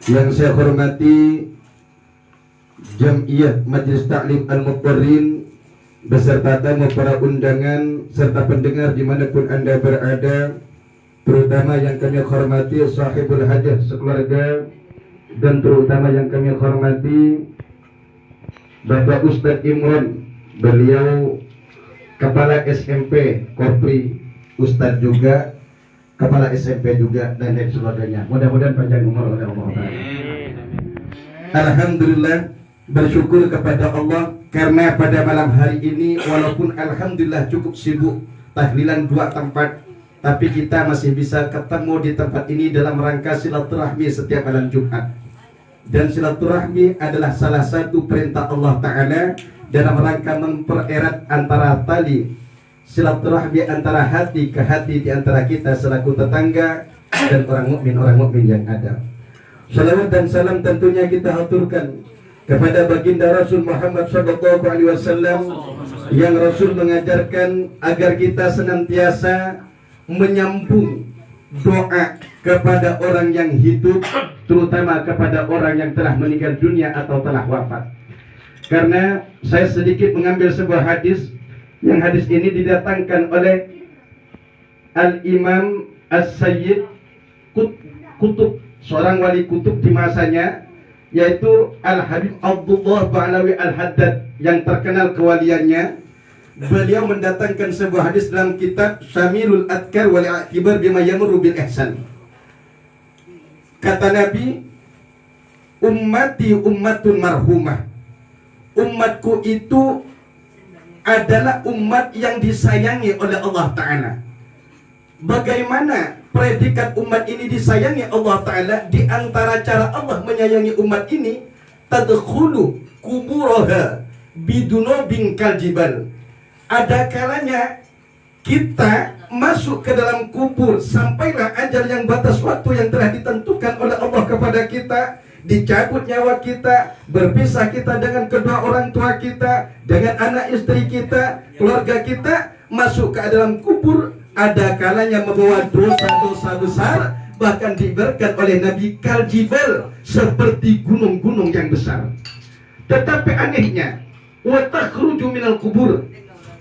Yang saya hormati Jam'iyah Majelis Ta'lim Al-Muqarrin beserta tamu para undangan serta pendengar dimanapun Anda berada, terutama yang kami hormati sahibul hajah sekeluarga, dan terutama yang kami hormati Bapak Ustadz Imron, beliau Kepala SMP Korpri, Ustadz juga, Kepala SMP juga, dan lain sebagainya. Mudah-mudahan panjang umur oleh Allah Ta'ala. Alhamdulillah, bersyukur kepada Allah karena pada malam hari ini walaupun alhamdulillah cukup sibuk tahlilan 2 tempat, tapi kita masih bisa ketemu di tempat ini dalam rangka silaturahmi setiap malam Jumat. Dan silaturahmi adalah salah satu perintah Allah Ta'ala dalam rangka mempererat antara tali silaturahmi antara hati ke hati di antara kita selaku tetangga dan orang mukmin yang ada. Salawat dan salam tentunya kita haturkan kepada baginda Rasul Muhammad SAW, yang Rasul mengajarkan agar kita senantiasa menyambung doa kepada orang yang hidup, terutama kepada orang yang telah meninggal dunia atau telah wafat. Karena saya sedikit mengambil sebuah hadis, yang hadis ini didatangkan oleh Al-Imam As-Sayyid Kutub, seorang wali kutub di masanya, yaitu Al-Habib Abdullah Ba'alawi Al-Haddad, yang terkenal kewaliannya. Beliau mendatangkan sebuah hadis dalam kitab Syamilul Adkar wal I'tibar bima yamurru bil ihsan. Kata Nabi, ummati ummatun marhumah. Umatku itu adalah umat yang disayangi oleh Allah Ta'ala. Bagaimana predikat umat ini disayangi Allah Ta'ala? Di antara cara Allah menyayangi umat ini, tadkhulu kuburaha bidunubin kaljibal. Ada kalanya kita masuk ke dalam kubur, sampailah ajal yang batas waktu yang telah ditentukan oleh Allah kepada kita, dicabut nyawa kita, berpisah kita dengan kedua orang tua kita, dengan anak istri kita, keluarga kita, masuk ke dalam kubur. Ada kalanya membawa dosa-dosa besar, bahkan diberikan oleh Nabi kaljibal, seperti gunung-gunung yang besar. Tetapi anehnya, wa takhruju minal kubur,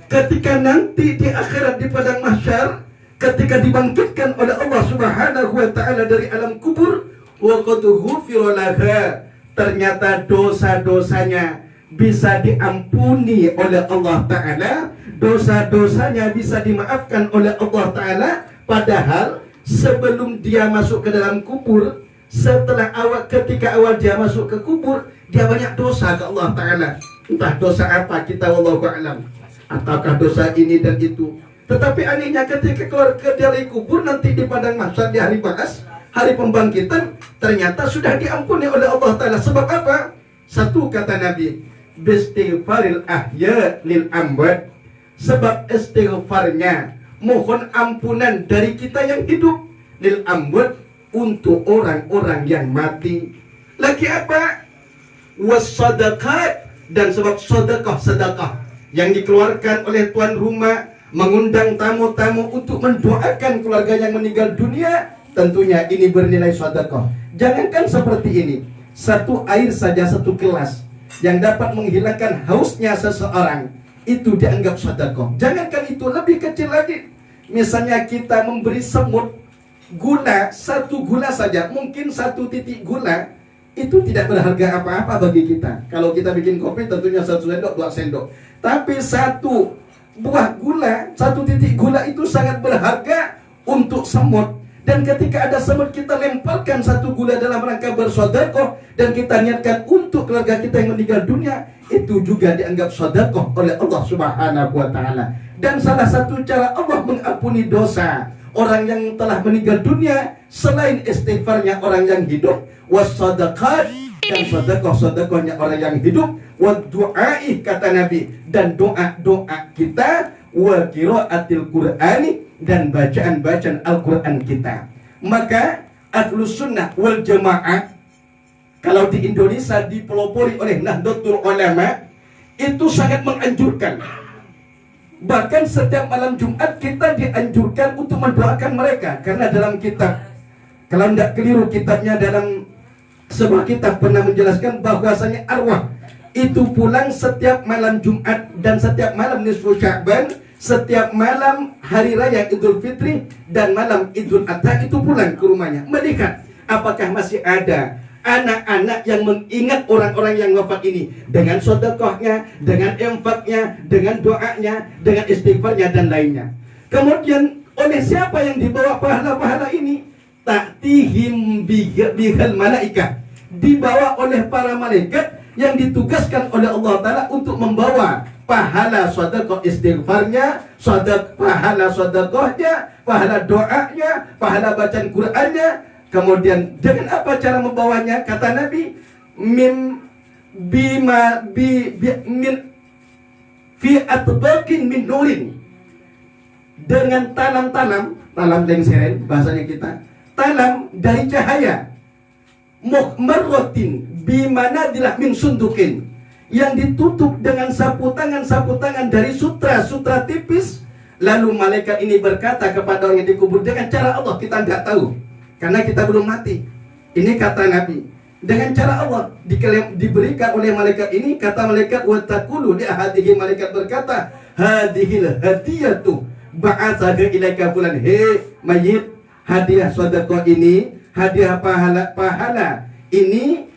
ketika nanti di akhirat di padang mahsyar, ketika dibangkitkan oleh Allah Subhanahu wa Ta'ala dari alam kubur, wa qad ghufira laha, ternyata dosa-dosanya bisa diampuni oleh Allah Ta'ala, dosa-dosanya bisa dimaafkan oleh Allah Ta'ala. Padahal sebelum dia masuk ke dalam kubur, ketika awal dia masuk ke kubur, dia banyak dosa ke Allah Ta'ala. Entah dosa apa, kita wallahu a'lam, ataukah dosa ini dan itu. Tetapi anehnya ketika keluar dari kubur nanti di padang mahsyar, di hari baas, hari pembangkitan, ternyata sudah diampuni oleh Allah Ta'ala. Sebab apa? Satu, kata Nabi, bistighfaril ahya lil amwat, sebab istighfarnya, mohon ampunan dari kita yang hidup, lil amwat, untuk orang-orang yang mati. Lagi apa? Wassadaqat, dan sebab sedekah yang dikeluarkan oleh tuan rumah, mengundang tamu-tamu untuk mendoakan keluarga yang meninggal dunia, tentunya ini bernilai sedekah. Jangankan seperti ini, satu air saja, satu gelas yang dapat menghilangkan hausnya seseorang, itu dianggap sedekah. Jangankan itu, lebih kecil lagi, misalnya kita memberi semut gula, 1 gula saja, mungkin 1 titik gula, itu tidak berharga apa-apa bagi kita. Kalau kita bikin kopi tentunya 1 sendok, 2 sendok. Tapi 1 buah gula, 1 titik gula itu sangat berharga untuk semut. Dan ketika ada semut, kita lemparkan 1 gula dalam rangka bersedekah, dan kita niatkan untuk keluarga kita yang meninggal dunia, itu juga dianggap sedekah oleh Allah Subhanahu wa Ta'ala. Dan salah satu cara Allah mengampuni dosa orang yang telah meninggal dunia selain istighfarnya orang yang hidup, wassadaqat, dan sedekah-sedekahnya orang yang hidup, wa du'ai, kata Nabi, dan doa-doa kita, wa qiraatil Qur'ani, dan bacaan-bacaan Al-Quran kita. Maka Ahlus Sunnah wal Jamaah, kalau di Indonesia dipelopori oleh Nahdlatul Ulama, itu sangat menganjurkan. Bahkan setiap malam Jumat kita dianjurkan untuk mendoakan mereka. Karena dalam kitab, kalau tidak keliru kitabnya dalam Sebuah kitab pernah menjelaskan bahwasanya arwah itu pulang setiap malam Jumat dan setiap malam nisfu Sya'ban, setiap malam hari raya Idul Fitri dan malam Idul Adha itu pulang ke rumahnya, melihat apakah masih ada anak-anak yang mengingat orang-orang yang wafat ini dengan sedekahnya, dengan infaknya, dengan doanya, dengan istighfarnya dan lainnya. Kemudian oleh siapa yang dibawa pahala-pahala ini? Ta'tihim bihal malaikah, dibawa oleh para malaikat yang ditugaskan oleh Allah Ta'ala untuk membawa pahala sedekah istighfarnya, pahala sedekahnya, pahala doanya, pahala bacaan Qur'annya. Kemudian dengan apa cara membawanya? Kata Nabi, min fi atbaqin min nurin, dengan talam lengseren bahasanya kita, talam dari cahaya, muhmarratin bimanadilah min sundukin, yang ditutup dengan sapu tangan dari sutra tipis. Lalu malaikat ini berkata kepada orang yang dikubur dengan cara Allah, kita nggak tahu karena kita belum mati. Ini kata Nabi, dengan cara Allah diberikan oleh malaikat ini. Kata malaikat, wa taqulu li ahadihi, malaikat berkata, hadhil hadiyatu ba'atsaga ilaika fulan, he mayit, hadiah sedekah ini, hadiah pahala ini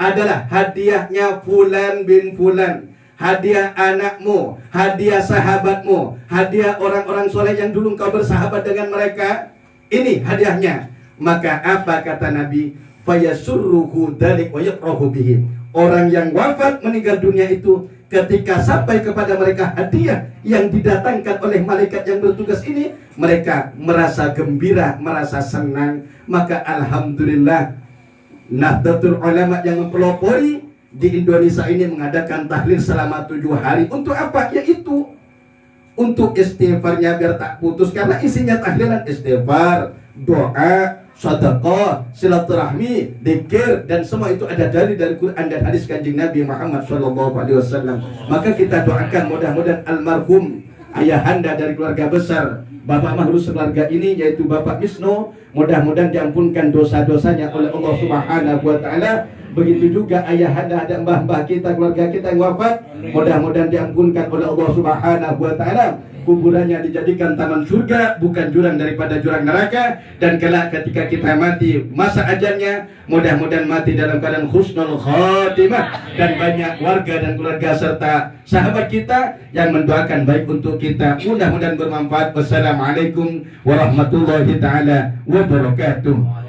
adalah hadiahnya fulan bin fulan, hadiah anakmu, hadiah sahabatmu, hadiah orang-orang soleh yang dulu engkau bersahabat dengan mereka. Ini hadiahnya. Maka apa kata Nabi? Fayasurruhu dzalik wa yaqrahu bihi. Orang yang wafat meninggal dunia itu, ketika sampai kepada mereka hadiah yang didatangkan oleh malaikat yang bertugas ini, mereka merasa gembira, merasa senang. Maka alhamdulillah, Nahdlatul Ulama yang mempelopori di Indonesia ini mengadakan tahlil selama 7 hari. Untuk apa? Yaitu untuk istighfarnya biar tak putus. Karena isinya tahlilan istighfar, doa, sedekah, silaturahmi, dzikir, dan semua itu ada dari Quran dan hadis Kanjeng Nabi Muhammad SAW. Maka kita doakan mudah-mudahan almarhum ayahanda dari keluarga besar Bapak Mahrus keluarga ini, yaitu Bapak Wisnu, mudah-mudahan diampunkan dosa-dosanya oleh Allah Subhanahu wa Ta'ala. Begitu juga ayahanda dan mbah-mbah kita, keluarga kita yang wafat, mudah-mudahan diampunkan oleh Allah Subhanahu wa Ta'ala. Kuburannya dijadikan taman surga, bukan jurang daripada jurang neraka. Dan kelak ketika kita mati, masa ajalnya, mudah-mudahan mati dalam keadaan husnul khatimah. Dan banyak warga dan keluarga serta sahabat kita yang mendoakan baik untuk kita. Mudah-mudahan bermanfaat. Wassalamualaikum warahmatullahi ta'ala wabarakatuh.